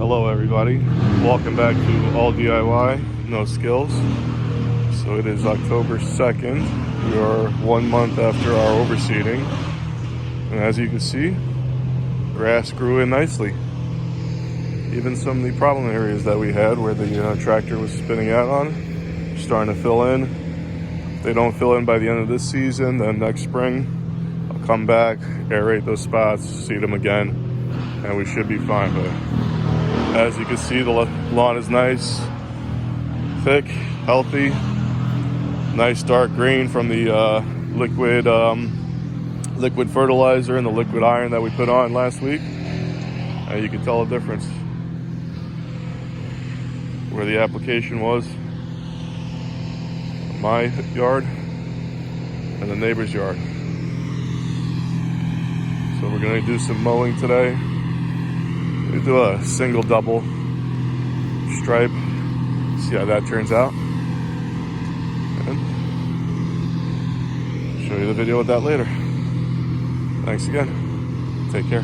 Hello everybody, welcome back to All DIY, No Skills. So it is October 2nd, we are 1 month after our overseeding, and as you can see, grass grew in nicely. Even some of the problem areas that we had where the tractor was spinning out on, starting to fill in. If they don't fill in by the end of this season, then next spring, I'll come back, aerate those spots, seed them again, and we should be fine. But as you can see, the lawn is nice, thick, healthy, nice dark green from the liquid fertilizer and the liquid iron that we put on last week. And you can tell the difference where the application was in my yard and the neighbor's yard. So we're gonna do some mowing today. We do a single double stripe, see how that turns out, and show you the video with that later. Thanks again, take care.